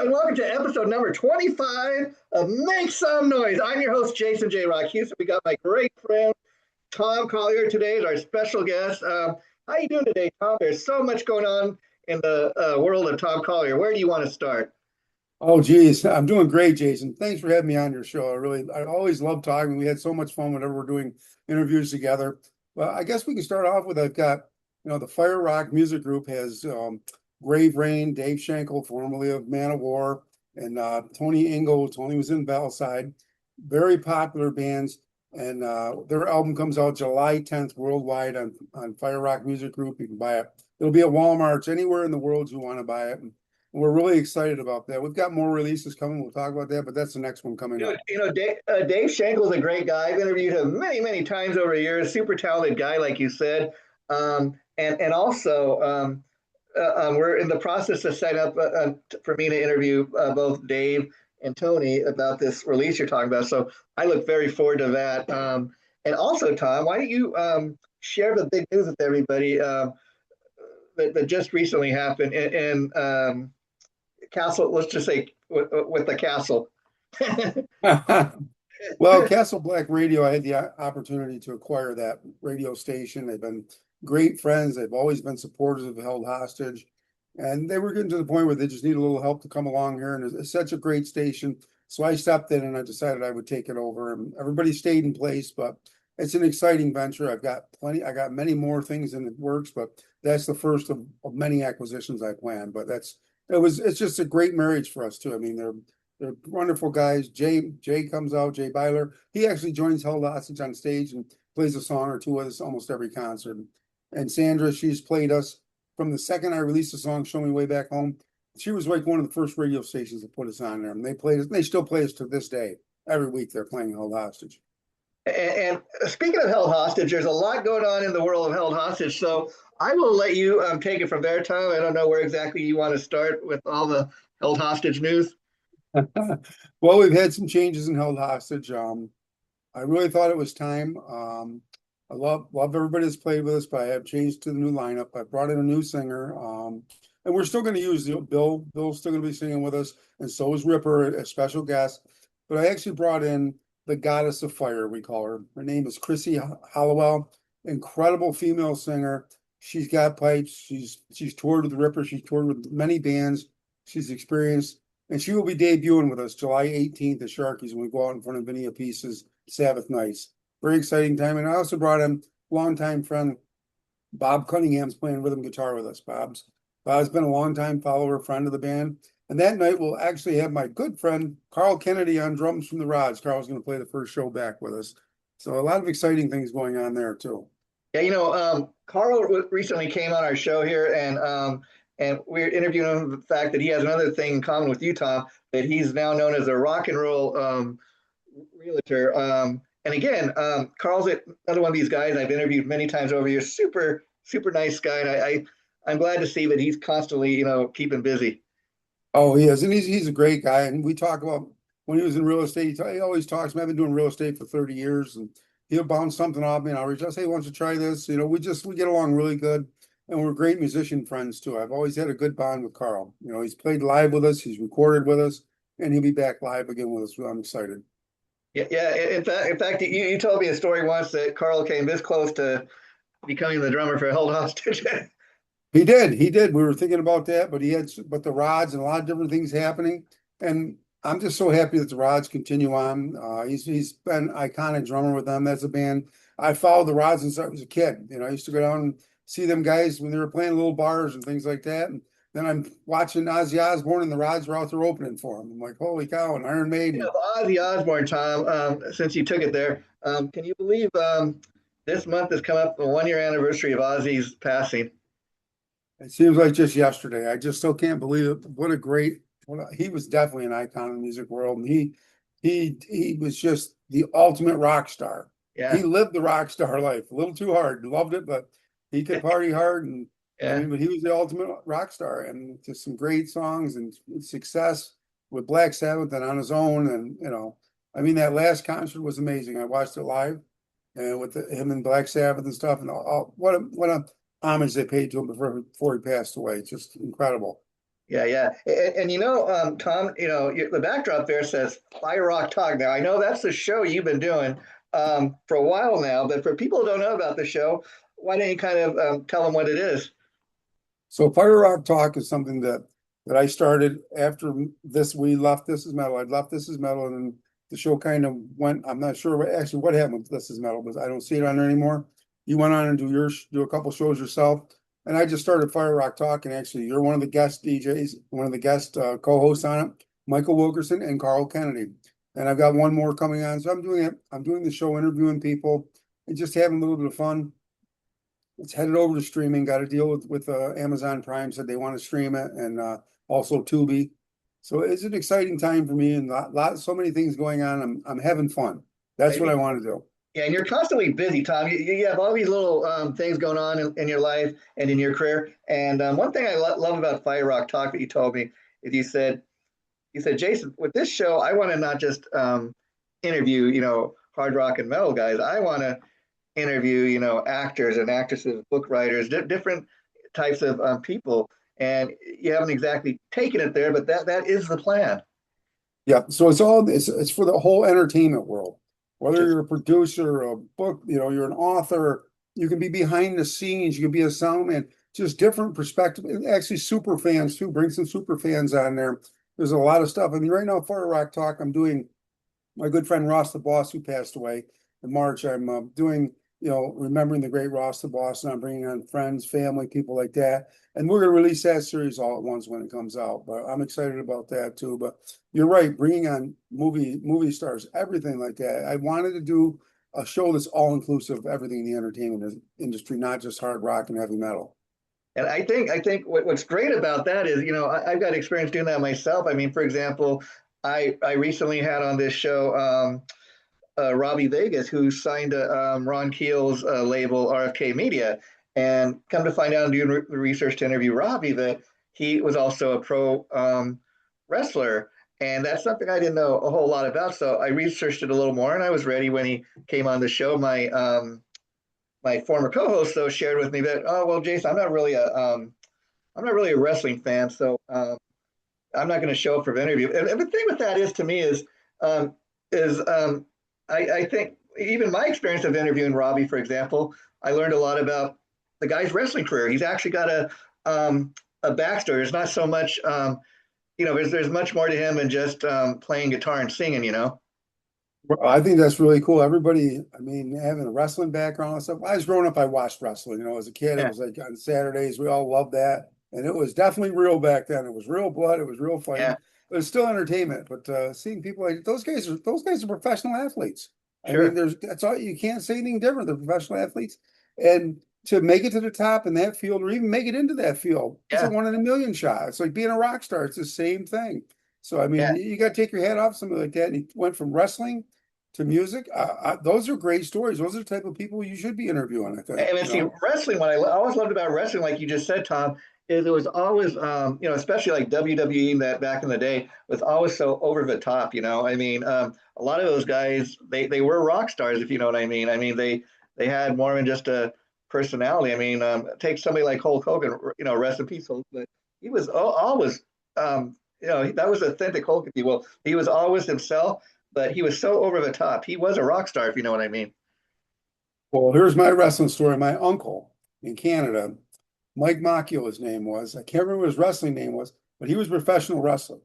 and welcome to episode number 25 of Make Some Noise. I'm your host, Jason J. Rock Houston. We got my great friend, Tom Collier, today as our special guest. How you doing today, Tom? There's so much going on in the world of Tom Collier. Where do you want to start? Oh, geez. I'm doing great, Jason. Thanks for having me on your show. I always love talking. We had so much fun whenever we're doing interviews together. Well, I guess we can start off with I've got, the Fire Rock Music Group has Grave Rain, Dave Schenkel, formerly of Man of War, and Tony Ingo. Tony was in Valside. Very popular bands. And their album comes out July 10th worldwide on Fire Rock Music Group. You can buy it. It'll be at Walmart, anywhere in the world you want to buy it. We're really excited about that. We've got more releases coming. We'll talk about that, but that's the next one coming up. Dave Schenkel's a great guy. I've interviewed him many, many times over the years. Super talented guy, like you said. And also, we're in the process of setting up for me to interview both Dave and Tony about this release you're talking about. So I look very forward to that. And also, Tom, why don't you share the big news with everybody that just recently happened in Castle, let's just say with the Castle. Well, Castle Black Radio, I had the opportunity to acquire that radio station. They've been great friends. They've always been supporters of Held Hostage. And they were getting to the point where they just need a little help to come along here. And it's such a great station. So I stepped in and I decided I would take it over. And everybody stayed in place, but it's an exciting venture. I got many more things in the works, but that's the first of many acquisitions I planned. But it's just a great marriage for us too. I mean, they're wonderful guys. Jay comes out, Jay Byler. He actually joins Held Hostage on stage and plays a song or two with us almost every concert. And Sandra, she's played us from the second I released the song Show Me Way Back Home. She was like one of the first radio stations that put us on there. And they played us, and they still play us to this day. Every week they're playing Held Hostage. And speaking of Held Hostage, there's a lot going on in the world of Held Hostage. So I will let you take it from there, Tom. I don't know where exactly you want to start with all the Held Hostage news. Well, we've had some changes in Held Hostage. I really thought it was time. I love everybody that's played with us, but I have changed to the new lineup. I brought in a new singer, and we're still going to use Bill. Bill's still going to be singing with us, and so is Ripper, a special guest. But I actually brought in the Goddess of Fire, we call her. Her name is Chrissy Hollowell, incredible female singer. She's got pipes. She's toured with Ripper. She's toured with many bands. She's experienced, and she will be debuting with us July 18th at Sharky's when we go out in front of Vinny Appice's Sabbath Nights. Very exciting time. And I also brought in longtime friend Bob Cunningham's playing rhythm guitar with us. Bob's been a longtime follower, friend of the band. And that night we'll actually have my good friend Carl Kennedy on drums from the Rods. Carl's going to play the first show back with us. So a lot of exciting things going on there too. Yeah, Carl recently came on our show here, and we're interviewing him the fact that he has another thing in common with you, Tom, that he's now known as a rock and roll realtor. And again, Carl's another one of these guys I've interviewed many times over the years. Super, super nice guy. And I'm glad to see that he's constantly, keeping busy. Oh, he is. And he's a great guy. And we talk about when he was in real estate, he always talks. I've been doing real estate for 30 years and he'll bounce something off me and I'll reach out, hey, why don't you try this? We get along really good. And we're great musician friends too. I've always had a good bond with Carl. He's played live with us, he's recorded with us, and he'll be back live again with us. I'm excited. Yeah. In fact, you told me a story once that Carl came this close to becoming the drummer for Held Hostage. He did. We were thinking about that, but but the Rods and a lot of different things happening. And I'm just so happy that the Rods continue on. He's been an iconic drummer with them. That's a band. I followed the Rods since I was a kid. I used to go down and see them guys when they were playing little bars and things like that. And then I'm watching Ozzy Osbourne and the Rods were out there opening for him. I'm like, holy cow, and Iron Maiden. Ozzy Osbourne, Tom, since you took it there, can you believe this month has come up the 1 year anniversary of Ozzy's passing? It seems like just yesterday. I just still can't believe it. He was definitely an icon in the music world. And he was just the ultimate rock star. Yeah. He lived the rock star life a little too hard. Loved it, but he could party hard. And yeah. But he was the ultimate rock star and just some great songs and success with Black Sabbath and on his own. And, that last concert was amazing. I watched it live and with him and Black Sabbath and stuff. And what a homage they paid to him before he passed away. Just incredible. Yeah, yeah. And Tom, the backdrop there says Fire Rock Talk. Now, I know that's the show you've been doing for a while now, but for people who don't know about the show, why don't you kind of tell them what it is? So Fire Rock Talk is something that I started after this. We left This Is Metal. I'd left This Is Metal, and then the show kind of went. I'm not sure what happened with This Is Metal, but I don't see it on there anymore. You went on and do a couple shows yourself, and I just started Fire Rock Talk. And actually, you're one of the guest DJs, one of the guest co-hosts on it, Michael Wilkerson and Carl Kennedy. And I've got one more coming on, so I'm doing it. I'm doing the show, interviewing people, and just having a little bit of fun. It's headed over to streaming. Got a deal with Amazon Prime. Said they want to stream it, and also Tubi. So it's an exciting time for me, and so many things going on. I'm having fun. That's what I want to do. Yeah, and you're constantly busy, Tom. You have all these little things going on in your life and in your career. And one thing I love about Fire Rock Talk that you told me is you said, Jason, with this show, I want to not just interview, hard rock and metal guys. I want to interview, actors and actresses, book writers, different types of people. And you haven't exactly taken it there, but that is the plan. Yeah. So it's for the whole entertainment world. Whether Just you're a producer, a book, you're an author, you can be behind the scenes, you can be a sound man, just different perspective. And actually, super fans too. Bring some super fans on there. There's a lot of stuff. I mean, right now, Fire Rock Talk, I'm doing my good friend Ross the Boss, who passed away in March. I'm doing, remembering the great Ross the Boss, and I'm bringing on friends, family, people like that. And we're going to release that series all at once when it comes out. But I'm excited about that too. But you're right, bringing on movie stars, everything like that. I wanted to do a show that's all inclusive of everything in the entertainment industry, not just hard rock and heavy metal. And I think what's great about that is, I've got experience doing that myself. I mean, for example, I recently had on this show Robbie Vegas, who signed to Ron Keel's label RFK Media, and come to find out, doing research to interview Robbie, that he was also a pro wrestler, and that's something I didn't know a whole lot about. So I researched it a little more, and I was ready when he came on the show. My former co-host though shared with me that, oh well, Jason, I'm not really a wrestling fan, so I'm not going to show up for the interview. And the thing with that is, to me, um, is I think even my experience of interviewing Robbie, for example, I learned a lot about the guy's wrestling career. He's actually got a backstory. There's not so much, there's much more to him than just playing guitar and singing. Well, I think that's really cool. Everybody, I mean, having a wrestling background and stuff. When I was growing up, I watched wrestling. As a kid, it Yeah, was like on Saturdays, we all loved that. And it was definitely real back then. It was real blood, it was real yeah, fighting. It was still entertainment. But seeing people like those guys are professional athletes. I mean, sure, that's all, you can't say anything different. They're professional athletes. And to make it to the top in that field, or even make it into that field, it's a yeah, one in a million shot. It's like being a rock star. It's the same thing. So I mean, yeah. you got to take your hat off something like that. And he went from wrestling to music. Those are great stories. Those are the type of people you should be interviewing, I think, And then see, wrestling, what I always loved about wrestling, like you just said, Tom, is it was always, especially like WWE, that back in the day, was always so over the top. I mean, a lot of those guys, they were rock stars, if you know what I mean. I mean, they had more than just a personality. I mean, take somebody like Hulk Hogan, rest in peace, Hulk, but he was always, that was authentic Hulk, if you will. He was always himself, but he was so over the top. He was a rock star, if you know what I mean. Well, here's my wrestling story. My uncle in Canada, Mike Macchio, his name was. I can't remember what his wrestling name was, but he was a professional wrestler.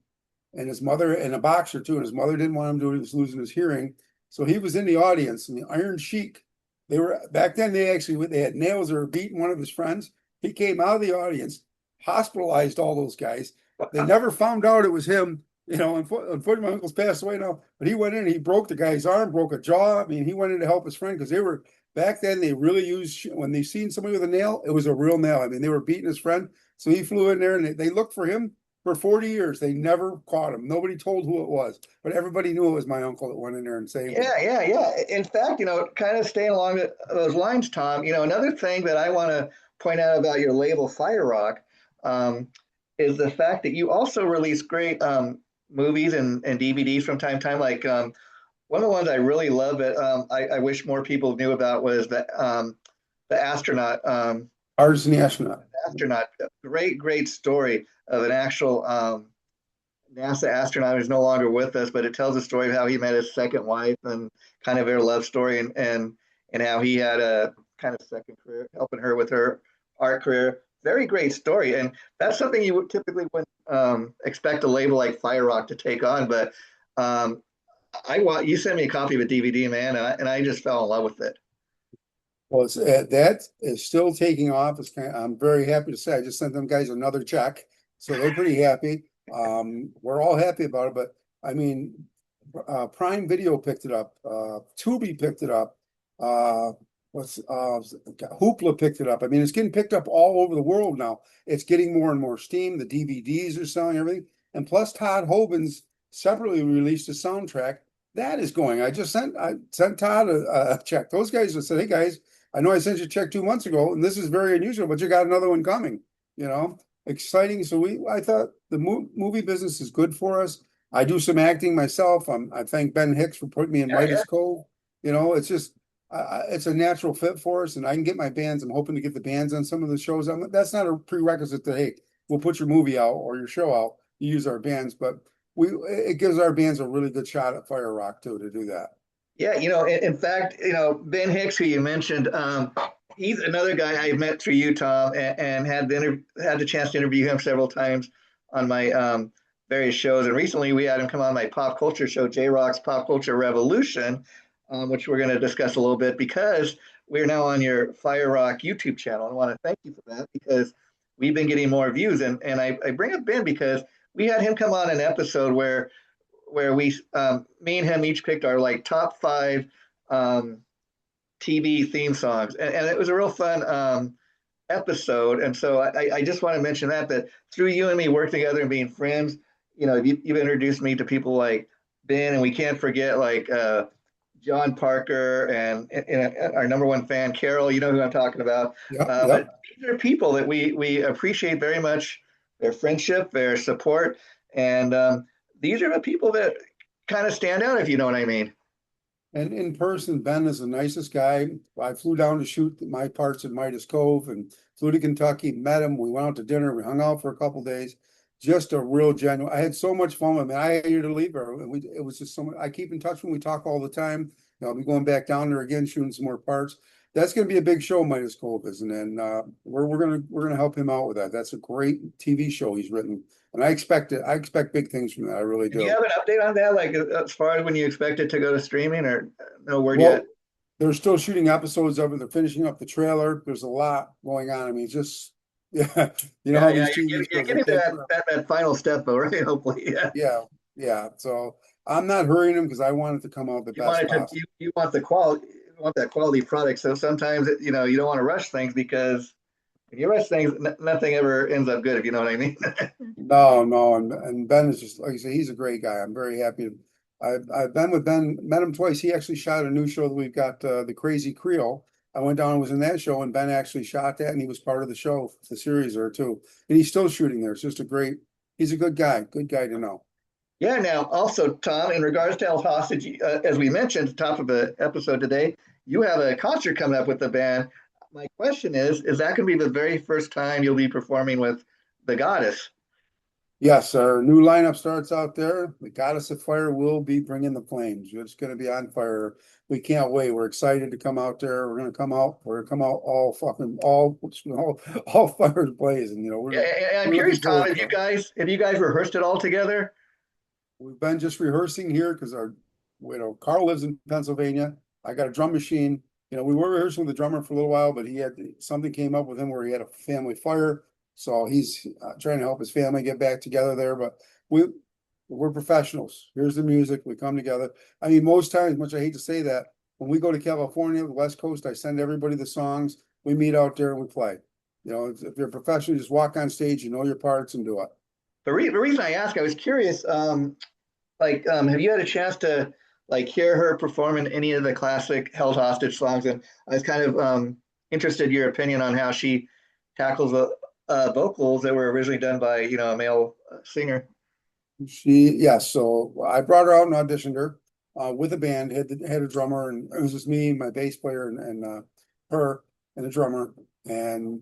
And his mother, and a boxer too, and his mother didn't want him to do it. He was losing his hearing. So he was in the audience, and the Iron Sheik, they were back then, they had nails. They were beating one of his friends. He came out of the audience, hospitalized all those guys. They never found out it was him. Unfortunately, my uncle's passed away now, but he went in, he broke the guy's arm, broke a jaw. I mean, he went in to help his friend, because back then, they really used, when they seen somebody with a nail, it was a real nail. I mean, they were beating his friend. So he flew in there, and they looked for him for 40 years. They never caught him. Nobody told who it was, but everybody knew it was my uncle that went in there and saved him. Yeah, yeah, yeah. In fact, kind of staying along those lines, Tom, another thing that I want to point out about your label, Fire Rock, um, is the fact that you also release great movies and DVDs from time to time. Like one of the ones I really love that I wish more people knew about was the astronaut. Ours and the astronaut. Astronaut, great, great story. of an actual NASA astronaut who's no longer with us, but it tells the story of how he met his second wife and kind of their love story, and how he had a kind of second career helping her with her art career. Very great story, and that's something you would typically wouldn't expect a label like Fire Rock to take on. But um, I want you sent me a copy of a DVD, man, and I just fell in love with it. Well, that is still taking off. I'm very happy to say I just sent them guys another check, so they're pretty happy. We're all happy about it, but I mean, Prime Video picked it up, Tubi picked it up, what's Hoopla picked it up. I mean, it's getting picked up all over the world now. It's getting more and more steam. The DVDs are selling everything, and plus Todd Hoban's separately released a soundtrack that is going. I sent Todd a check. Those guys have said, "Hey guys, I know I sent you a check 2 months ago, and this is very unusual, but you got another one coming." You know, exciting. So I thought the movie business is good for us. I do some acting myself. I thank Ben Hicks for putting me in Yeah, yeah. Midas Cove. You know, it's just it's a natural fit for us, and I can get my bands. I'm hoping to get the bands on some of the shows. That's not a prerequisite that, hey, we'll put your movie out or your show out. You use our bands, but it gives our bands a really good shot at Fire Rock too to do that. Yeah, in fact, Ben Hicks, who you mentioned, he's another guy I met through you, Tom, and had the chance to interview him several times on my various shows. And recently, we had him come on my pop culture show, J Rock's Pop Culture Revolution, which we're going to discuss a little bit because we're now on your Fire Rock YouTube channel. I want to thank you for that because we've been getting more views. And I bring up Ben because we had him come on an episode where we me and him each picked our like top five TV theme songs, and it was a real fun episode. And so I just want to mention that through you and me working together and being friends, you've introduced me to people like Ben, and we can't forget like John Parker and our number one fan Carol. You know who I'm talking about. Yep, But yep. these are people that we appreciate very much their friendship, their support, and these are the people that kind of stand out, if you know what I mean. And in person, Ben is the nicest guy. I flew down to shoot my parts in Midas Cove and flew to Kentucky, met him. We went out to dinner. We hung out for a couple days. Just a real genuine. I had so much fun with him. I hated to leave her. And it was just so much. I keep in touch when we talk all the time. I'll be going back down there again, shooting some more parts. That's going to be a big show, Midas Cove, isn't it? And we're gonna help him out with that. That's a great TV show he's written, and I expect it. I expect big things from that. I really And do you do. have an update on that, like as far as when you expect it to go to streaming, or no word yet? Well, they're still shooting episodes of it. They're finishing up the trailer. There's a lot going on. I mean, it's just yeah, you know Yeah, how yeah, these TV you're shows they getting to take forever. that final step, though, right? Hopefully, yeah. Yeah, yeah. So I'm not hurrying them because I want it to come out the You want best it to possible. you want the quality, you want that quality product. So sometimes you don't want to rush things because if you rush things, nothing ever ends up good. If you know what I mean. No, no, and Ben is just like I say, he's a great guy. I'm very happy. I've been with Ben, met him twice. He actually shot a new show that we've got, the Crazy Creole. I went down and was in that show, and Ben actually shot that, and he was part of the show, the series there too. And he's still shooting there. It's just he's a good guy to know. Yeah. Now, also, Tom, in regards to El Hostage, as we mentioned at the top of the episode today, you have a concert coming up with the band. My question is that going to be the very first time you'll be performing with the Goddess? Yes, our new lineup starts out there. The Goddess of Fire will be bringing the flames. It's going to be on fire. We can't wait. We're excited to come out there. We're going to come out. We're going to come out all fucking all fires blazing. Yeah, I'm We're looking curious, Tom. forward to it. Have you guys rehearsed it all together? We've been just rehearsing here because Carl lives in Pennsylvania. I got a drum machine. We were rehearsing with the drummer for a little while, but something came up with him where he had a family fire. So he's trying to help his family get back together there. But we we're professionals. Here's the music. We come together. I mean, most times, much I hate to say that, when we go to California, the West Coast, I send everybody the songs. We meet out there and we play. If you're a professional, just walk on stage, you know your parts and do it. The reason I ask, I was curious. Have you had a chance to like hear her perform in any of the classic Held Hostage songs? And I was kind of interested in your opinion on how she tackles the vocals that were originally done by a male singer. Yes. So I brought her out and auditioned her with a band, had a drummer, and it was just me, my bass player, and her and the drummer. And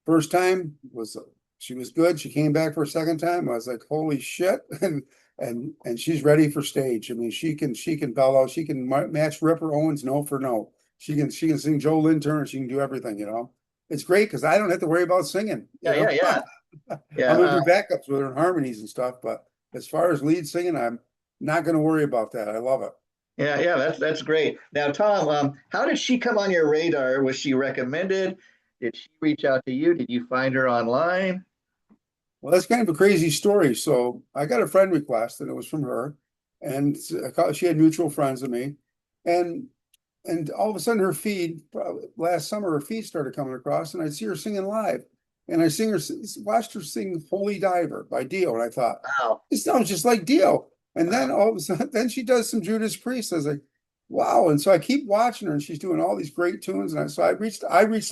first time was She was good. She came back for a second time. I was like, holy shit. And she's ready for stage. I mean, she can bellow, she can match Ripper Owens note for note. She can sing Joe Lynn Turner, she can do everything, you know. It's great because I don't have to worry about singing, Yeah, you yeah, know. yeah, yeah. I'm gonna do backups with her and harmonies and stuff, but as far as lead singing, I'm not gonna worry about that. I love it. Yeah, yeah, that's great. Now, Tom, how did she come on your radar? Was she recommended? Did she reach out to you? Did you find her online? Well, that's kind of a crazy story. So I got a friend request, and it was from her, and she had mutual friends of me, and all of a sudden her feed, probably last summer, her feed started coming across, and I'd see her singing live, and watched her sing "Holy Diver" by Dio, and I thought, Wow. this sounds just like Dio. And then Wow. all of a sudden, then she does some Judas Priest. I was like, wow. And so I keep watching her, and she's doing all these great tunes. And so I reached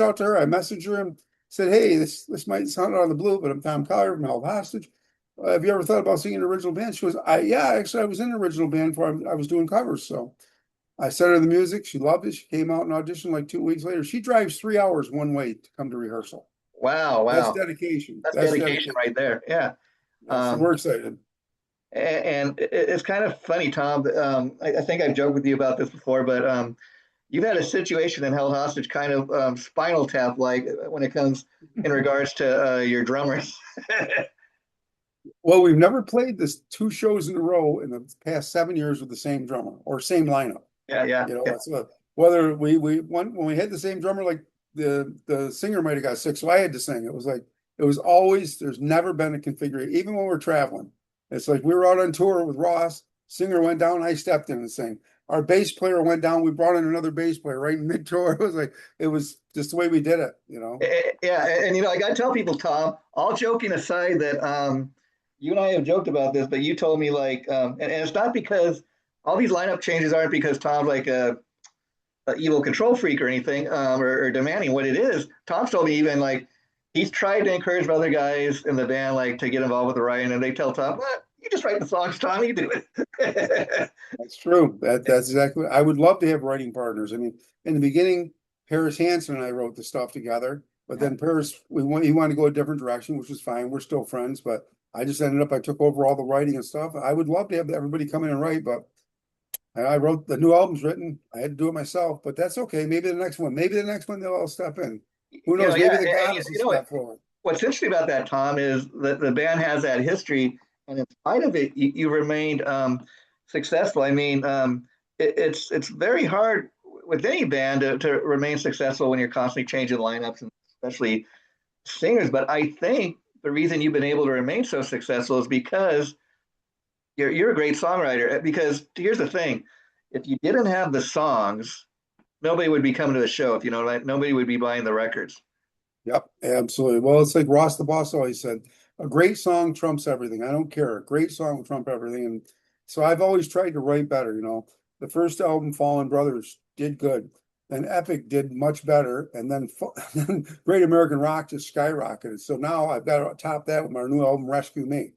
out to her, I messaged her and said, hey, this might sound out of the blue, but I'm Tom Collier from Held Hostage. Have you ever thought about singing an original band? She goes, yeah, actually, I was in an original band before I was doing covers. So I sent her the music. She loved it. She came out and auditioned like 2 weeks later. She drives 3 hours one way to come to rehearsal. Wow, That's wow. dedication. That's That's dedication dedication. right there. Yeah. Yeah, so Um, we're excited. and it's kind of funny, Tom. I think I've joked with you about this before, but you've had a situation in Held Hostage, kind of Spinal Tap like when it comes in regards to your drummers. Well, we've never played this two shows in a row in the past 7 years with the same drummer or same lineup. Yeah, yeah, You know, yeah. it's whether we when we had the same drummer, like the singer might have got sick, so I had to sing. It was like it was always there's never been a configuration, even when we're traveling. It's like we were out on tour with Ross, singer went down, I stepped in and sang. Our bass player went down, we brought in another bass player right in mid tour. It was like it was just the way we did it, you know. Yeah, and I got to tell people, Tom, all joking aside, that you and I have joked about this, but you told me like, and it's not because all these lineup changes aren't because Tom's like a evil control freak or anything, or demanding. What it is, Tom's told me even like he's tried to encourage other guys in the band like to get involved with the writing, and they tell Tom, "What? You just write the songs, Tom. You do it." That's true. That's exactly. I would love to have writing partners. I mean, in the beginning, Paris Hanson and I wrote the stuff together, but then Paris, he wanted to go a different direction, which was fine. We're still friends, but I just ended up. I took over all the writing and stuff. I would love to have everybody come in and write, but I wrote the new album's written. I had to do it myself, but that's okay. Maybe the next one they'll all step in. Who knows? Yeah, Maybe the and goddess will you know what? step forward. What's interesting about that, Tom, is that the band has that history, and in spite of it, you remained successful. I mean, it's very hard with any band to remain successful when you're constantly changing lineups, and especially singers. But I think the reason you've been able to remain so successful is because you're a great songwriter. Because here's the thing: if you didn't have the songs, nobody would be coming to the show. If you know, like nobody would be buying the records. Yep, absolutely. Well, it's like Ross the Boss always said, a great song trumps everything. I don't care. A great song will trump everything. And so I've always tried to write better, you know. The first album, Fallen Brothers, did good. Then Epic did much better. And then, then Great American Rock just skyrocketed. So now I've got to top that with my new album, Rescue Me.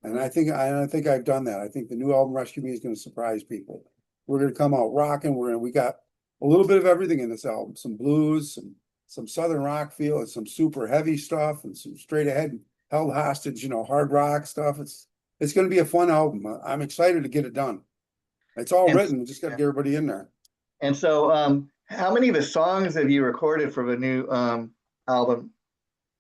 And I think I've done that. I think the new album, Rescue Me, is going to surprise people. We're going to come out rocking. We got a little bit of everything in this album, some blues, some southern rock feel and some super heavy stuff and some straight ahead held hostage, you know, hard rock stuff. It's going to be a fun album. I'm excited to get it done. It's all And written. We just got to get everybody in there. so, how many of the songs have you recorded for the new album?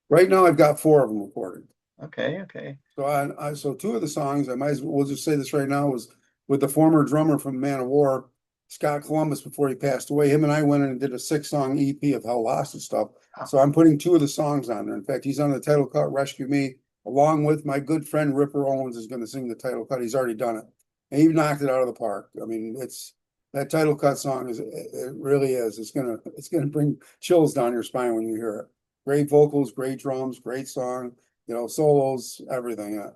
Right now, I've got 4 of them recorded. Okay, okay. So 2 of the songs, we'll just say this right now, was with the former drummer from Man of War, Scott Columbus, before he passed away. Him and I went in and did a 6-song EP of Hell Lost and stuff. So I'm putting 2 of the songs on there. In fact, he's on the title cut, Rescue Me, along with my good friend Ripper Owens is going to sing the title cut. He's already done it. And he knocked it out of the park. I mean, it's that title cut song it really is. It's gonna bring chills down your spine when you hear it. Great vocals, great drums, great song, you know, solos, everything.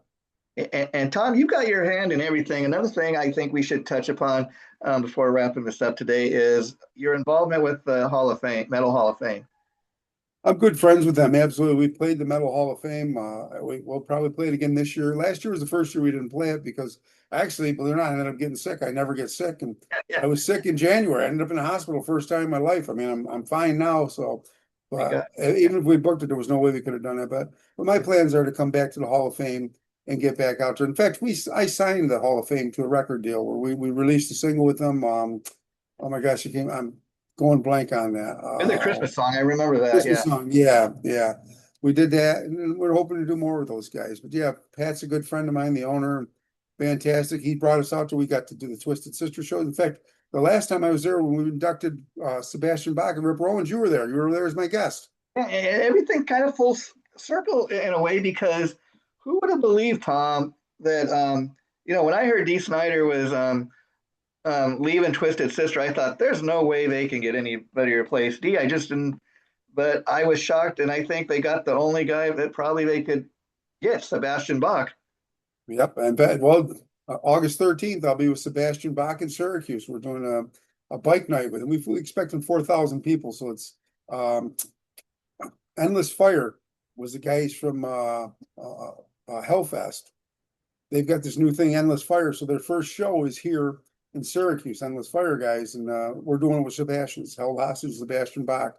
And Tom, you've got your hand in everything. Another thing I think we should touch upon before wrapping this up today is your involvement with the Hall of Fame, Metal Hall of Fame. I'm good friends with them. Absolutely. We played the Metal Hall of Fame. We'll probably play it again this year. Last year was the first year we didn't play it because actually, believe it or not, I ended up getting sick. I never get sick. And Yeah. I was sick in January. I ended up in the hospital first time in my life. I mean, I'm fine now. So We got Even if we booked it, there was no way we could have done it. But my plans are to come back to the Hall of Fame and get back out there. In fact, I signed the Hall of Fame to a record deal where we released a single with them. Oh my gosh, I'm going blank on that. with a Christmas song. I remember that. Yeah. Christmas song. Yeah, yeah. We did that, and we're hoping to do more with those guys. But yeah, Pat's a good friend of mine, the owner. Fantastic. He brought us out till we got to do the Twisted Sister show. In fact, the last time I was there when we inducted Sebastian Bach and Rip Owens, you were there. You were there as my guest. Yeah, and everything kind of full circle in a way because who would have believed, Tom, that when I heard Dee Snider was leaving Twisted Sister, I thought there's no way they can get anybody to replace Dee. I just didn't, but I was shocked, and I think they got the only guy that probably they could get, Sebastian Bach. Yep. Well, August 13th, I'll be with Sebastian Bach in Syracuse. We're doing a bike night with him. We expecting 4,000 people. So it's um, Endless Fire was the guys from Hellfest. They've got this new thing, Endless Fire. So their first show is here in Syracuse, Endless Fire guys. And we're doing it with Sebastian's held hostage, Sebastian Bach.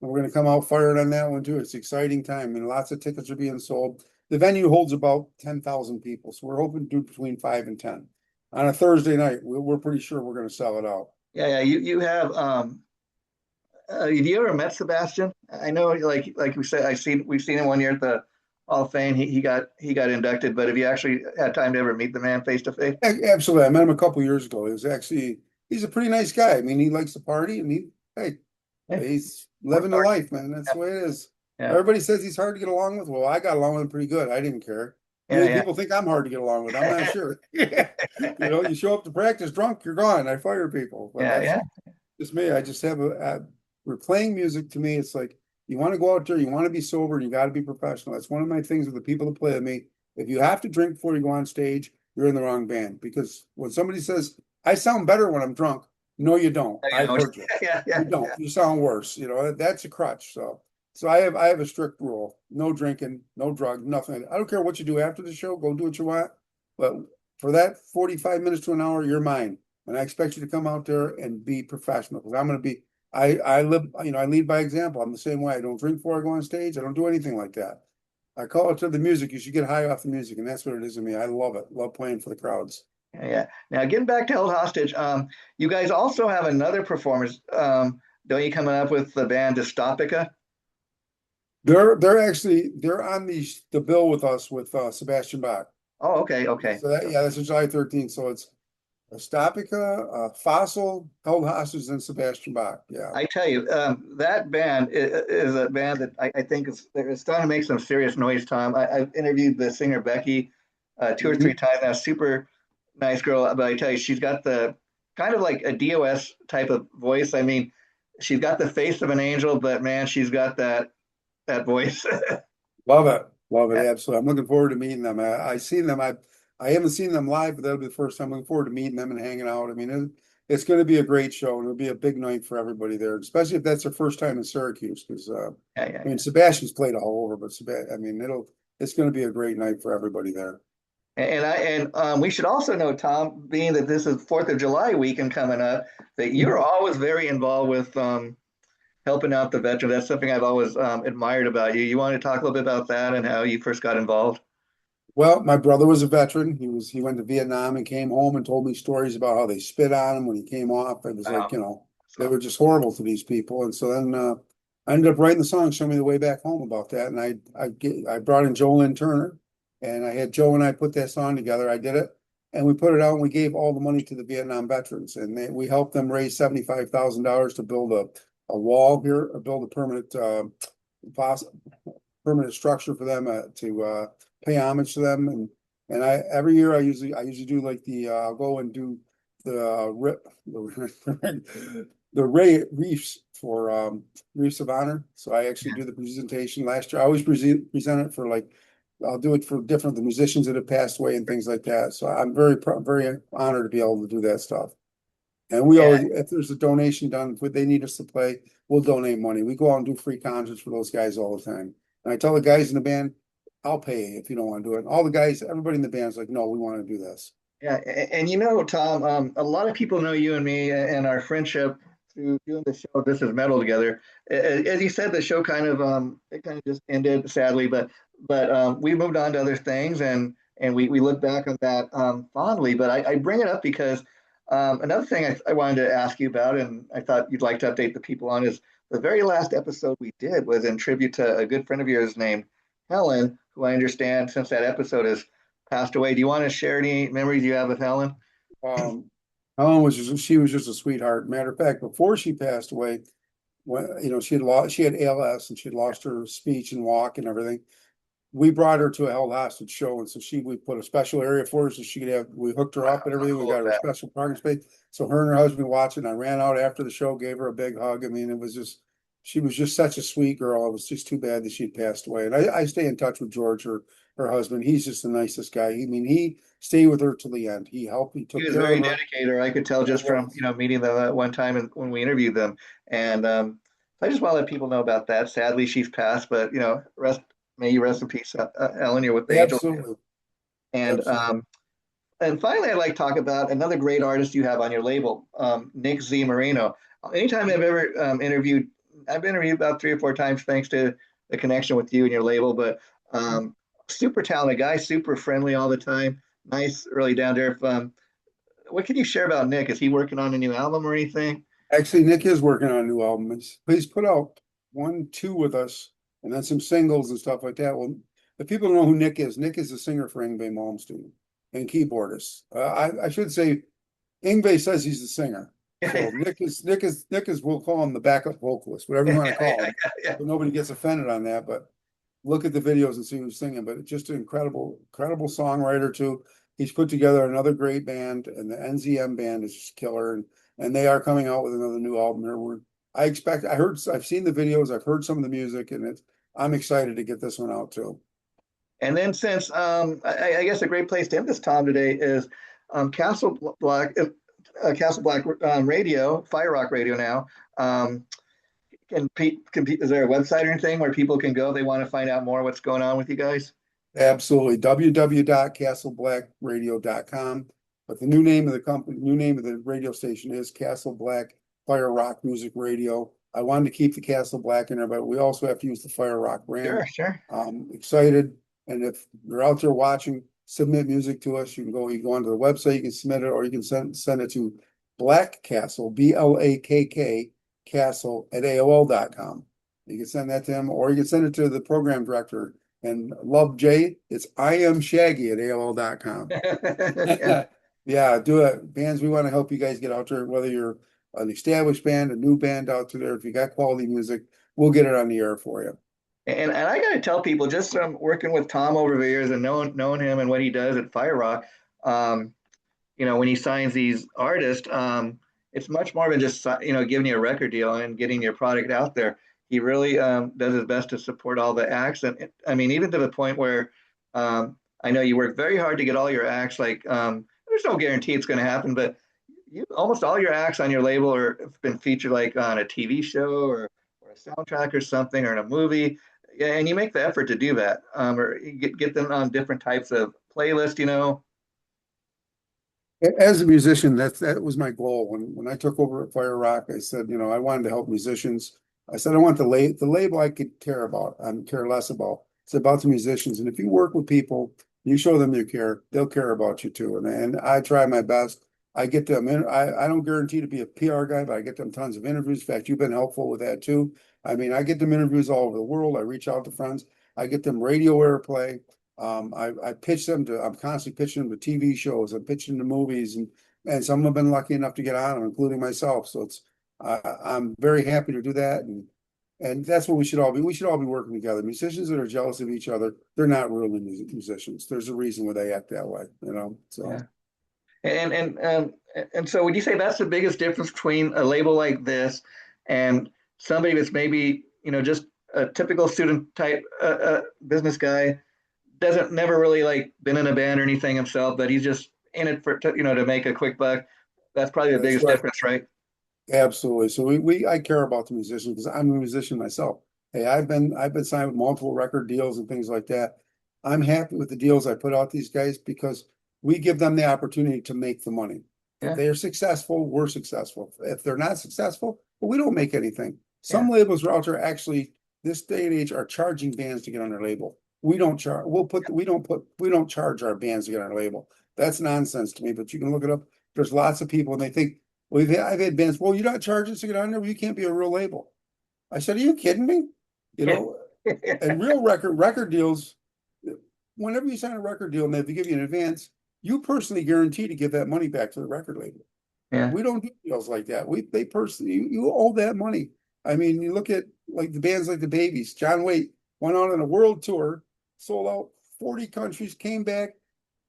And we're going to come out firing on that one too. It's an exciting time. And lots of tickets are being sold. The venue holds about 10,000 people. So we're hoping to do between 5 and 10 on a Thursday night. We're pretty sure we're going to sell it out. Yeah, yeah. You have have you ever met Sebastian? I know, like we said, we've seen him one year at the Hall of Fame. He got inducted, but have you actually had time to ever meet the man face to face? Absolutely. I met him a couple years ago. He's a pretty nice guy. I mean, he likes to party and he's living the life, man. That's the way it is. Yeah, Everybody says he's hard to get along with. Well, I got along with him pretty good. I didn't care. yeah, Many yeah. people think I'm hard to get along with. I'm not sure. You show up to practice drunk, you're gone. I fire people. But Yeah, that's yeah. just me. I just have we're playing music. To me, it's like you want to go out there, you want to be sober, and you got to be professional. That's one of my things with the people that play with me. If you have to drink before you go on stage, you're in the wrong band. Because when somebody says, I sound better when I'm drunk, no, you don't. I've heard you. Yeah, yeah, You don't. You sound worse. That's a crutch. So I have a strict rule. No drinking, no drug, nothing. I don't care what you do after the show, go do what you want. But for that 45 minutes to an hour, you're mine. And I expect you to come out there and be professional. Because I'm gonna be I live, I lead by example. I'm the same way. I don't drink before I go on stage. I don't do anything like that. I call it to the music. You should get high off the music, and that's what it is to me. I love it. Love playing for the crowds. yeah, yeah. Now getting back to Held Hostage, you guys also have another performance, don't you, coming up with the band Dystopica? They're on the bill with us with Sebastian Bach. Oh, okay, okay. So that's July 13th. So it's Stopica, Fossil, Held Hostage, and Sebastian Bach. Yeah. I tell you, that band is a band that I think is starting to make some serious noise, Tom. I've interviewed the singer Becky two or three Mhm. times now. Super nice girl, but I tell you, she's got the kind of like a DOS type of voice. I mean, she's got the face of an angel, but man, she's got that voice. Love it. Love it. Yeah, Absolutely. I'm looking forward to meeting them. I've seen them. I haven't seen them live, but that'll be the first time. I'm looking forward to meeting them and hanging out. I mean, it's going to be a great show, and it'll be a big night for everybody there, especially if that's their first time in Syracuse. Because yeah, yeah, I mean, yeah. Sebastian's played all over, but I mean, it's going to be a great night for everybody there. And we should also know, Tom, being that this is Fourth of July weekend coming up, that you're always very involved with helping out the veterans. That's something I've always admired about you. You want to talk a little bit about that and how you first got involved? Well, my brother was a veteran. He went to Vietnam and came home and told me stories about how they spit on him when he came off. It was like, Wow. they So, were just horrible to these people. And so then I ended up writing the song, Show Me the Way Back Home about that. And I brought in Jolyn Turner, and I had Joe and I put that song together. I did it, and we put it out, and we gave all the money to the Vietnam veterans, and we helped them raise $75,000 to build a wall here, or build a permanent structure for them to pay homage to them. And every year I usually do like I'll go and do the reefs for Reefs of Honor. So I actually do the presentation last year. I always present it for I'll do it for the musicians that have passed away and things like that. So I'm very honored to be able to do that stuff. And we yeah, always, if there's a donation done, if they need us to play, we'll donate money. We go out and do free concerts for those guys all the time. And I tell the guys in the band, I'll pay if you don't want to do it. And all the guys, everybody in the band's like, no, we want to do this. yeah. And you know, Tom, a lot of people know you and me and our friendship through doing the show This Is Metal together. As you said, the show kind of it kind of just ended sadly, but we moved on to other things, and we look back on that fondly. But I bring it up because another thing I wanted to ask you about, and I thought you'd like to update the people on, is the very last episode we did was in tribute to a good friend of yours named Helen, who I understand since that episode has passed away. Do you want to share any memories you have of Helen? Um, Helen was just, she was just a sweetheart. Matter of fact, before she passed away, when she had ALS and she had lost her speech and walk and everything. We brought her to a held hostage show, and so we put a special area for her so she could have. We hooked her up and everything. We got her a special parking space. So her and her husband watching. I ran out after the show, gave her a big hug. I mean, it was just she was just such a sweet girl. It was just too bad that she'd passed away. And I stay in touch with George, her husband. He's just the nicest guy. I mean, he stayed with her till the end. He helped. He He took was care of very her. dedicated. I could tell just from meeting them at one time and when we interviewed them. And I just want to let people know about that. Sadly, she's passed, but rest may you rest in peace, Ellen. You're with the angels. Absolutely, And absolutely. finally, I'd like to talk about another great artist you have on your label, Nick Z Marino. Anytime I've ever I've interviewed about 3 or 4 times thanks to the connection with you and your label. But super talented guy, super friendly all the time, nice, really down there. What can you share about Nick? Is he working on a new album or anything? Actually, Nick is working on a new album. He's put out one, two with us, and then some singles and stuff like that. Well, if people don't know who Nick is the singer for Yngwie Malmsteen and keyboardist. I should say Yngwie says he's the singer. So Nick is we'll call him the backup vocalist, whatever you want to call him. Yeah. But nobody gets offended on that. But look at the videos and see who's singing. But just an incredible songwriter too. He's put together another great band, and the NZM band is just killer. And they are coming out with another new album here. I've seen the videos, I've heard some of the music, and I'm excited to get this one out too. And then since I guess a great place to end this time today is Castle Black Radio, Fire Rock Radio now. Is there a website or anything where people can go? They want to find out more what's going on with you guys. Absolutely. www.castleblack.radio.com. But the new name of the company, new name of the radio station is Castle Black Fire Rock Music Radio. I wanted to keep the Castle Black in there, but we also have to use the Fire Rock brand. Sure. Excited. And if you're out there watching, submit music to us. You can go onto the website, you can submit it, or you can send it to Black Castle, BLAKK Castle at AOL.com. You can send that to him, or you can send it to the program director. And love Jay, it's IamShaggy at AOL.com. Yeah. Yeah, do it. Bands, we want to help you guys get out there, whether you're an established band, a new band out there. If you got quality music, we'll get it on the air for you. And I got to tell people, just from working with Tom over the years and knowing him and what he does at Fire Rock, when he signs these artists, it's much more than just giving you a record deal and getting your product out there. He really does his best to support all the acts, and I mean, even to the point where I know you work very hard to get all your acts. Like, there's no guarantee it's going to happen, but almost all your acts on your label have been featured like on a TV show or a soundtrack or something or in a movie. Yeah, and you make the effort to do that, or you get them on different types of playlists. As a musician, that was my goal. When I took over at Fire Rock, I said, I wanted to help musicians. I said, I want the label I could care about, I care less about. It's about the musicians. And if you work with people, you show them you care, they'll care about you too. And I try my best. I get them in. I don't guarantee to be a PR guy, but I get them tons of interviews. In fact, you've been helpful with that too. I mean, I get them interviews all over the world. I reach out to friends. I get them radio airplay. I pitch them I'm constantly pitching them to TV shows. I'm pitching to movies, and some have been lucky enough to get on them, including myself. So I'm very happy to do that. And that's what we should all be. We should all be working together. Musicians that are jealous of each other, they're not really musicians. There's a reason why they act that way, So. Yeah. And so would you say that's the biggest difference between a label like this and somebody that's maybe just a typical student type business guy, doesn't never really like been in a band or anything himself, but he's just in it to make a quick buck. That's probably the That's biggest right. difference, right? Absolutely. So I care about the musicians because I'm a musician myself. Hey, I've been signed with multiple record deals and things like that. I'm happy with the deals I put out these guys because we give them the opportunity to make the money. If Yeah. they are successful, we're successful. If they're not successful, well, we don't make anything. Yeah. Some labels are out there actually this day and age are charging bands to get on their label. We don't charge. We don't charge our bands to get on our label. That's nonsense to me. But you can look it up. There's lots of people and they think, I've had bands. Well, you're not charging us to get on there. Well, you can't be a real label. I said, are you kidding me? You know, and real record deals. Whenever you sign a record deal and they have to give you an advance, you personally guarantee to give that money back to the record label. Yeah. We don't do deals like that. They personally, you owe that money. I mean, you look at like the bands like the Babies. John Waite went on a world tour, sold out 40 countries, came back,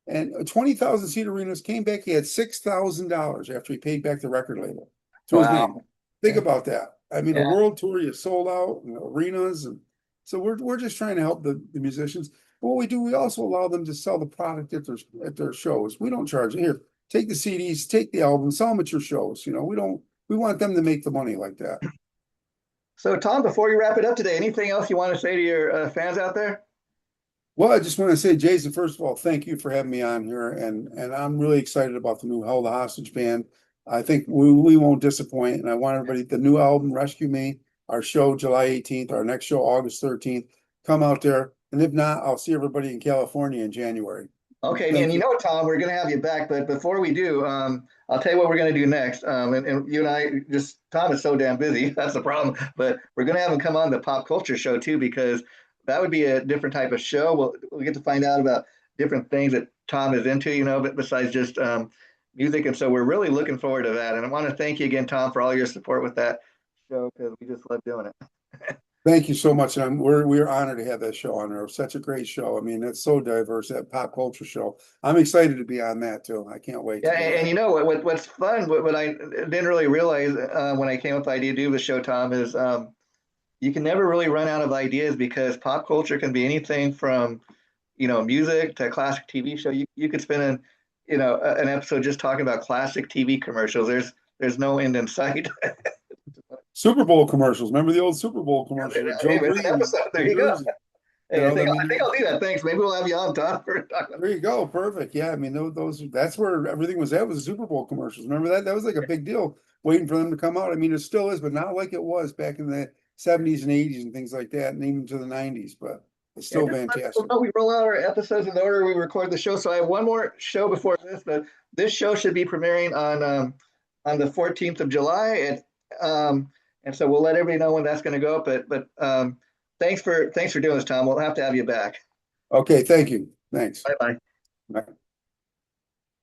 and 20,000 seat arenas, came back. He had $6,000 after he paid back the record label to his name. Wow. Think Yeah. about that. I mean, a Yeah. world tour, you sold out, arenas, and so we're just trying to help the musicians. But what we do, we also allow them to sell the product at their shows. We don't charge here. Take the CDs, take the album, sell them at your shows. We want them to make the money like that. So, Tom, before you wrap it up today, anything else you want to say to your fans out there? Well, I just want to say, Jason, first of all, thank you for having me on here, and I'm really excited about the new Hell the Hostage band. I think we won't disappoint, and I want everybody, the new album, Rescue Me, our show July 18th, our next show August 13th, come out there, and if not, I'll see everybody in California in January. Okay, and Thank you you. know, Tom, we're going to have you back, but before we do, I'll tell you what we're going to do next. And you and I just, Tom is so damn busy. That's the problem. But we're going to have him come on the pop culture show too, because that would be a different type of show. We'll get to find out about different things that Tom is into, but besides just music. And so we're really looking forward to that. And I want to thank you again, Tom, for all your support with that show because we just love doing it. Thank you so much, and we're honored to have that show on there. Such a great show. I mean, it's so diverse, that pop culture show. I'm excited to be on that too. I can't wait Yeah, to do and that. you know what's fun, what I didn't really realize when I came up with the idea to do the show, Tom, is you can never really run out of ideas because pop culture can be anything from music to classic TV show. You could spend an episode just talking about classic TV commercials. There's no end in sight. Super Bowl commercials. Remember the old Super Bowl Yeah, commercials with hey, Joe it's an Green and episode. There New you go. Jersey? Hey, I I think I mean, think I'll do that. Thanks. Maybe we'll have you on, Tom, for talking. there you go. Perfect. Yeah, I mean, those that's where everything was at was the Super Bowl commercials. Remember that? That was like a big deal waiting for them to come out. I mean, it still is, but not like it was back in the 70s and 80s and things like that, and even to the 90s. But it's Yeah, still just let people fantastic. know we roll out our episodes in the order we record the show. So I have one more show before this. But this show should be premiering on the 14th of July, and so we'll let everybody know when that's going to go up. But thanks for doing this, Tom. We'll have to have you back. Okay, thank you. Thanks. Bye bye. Bye.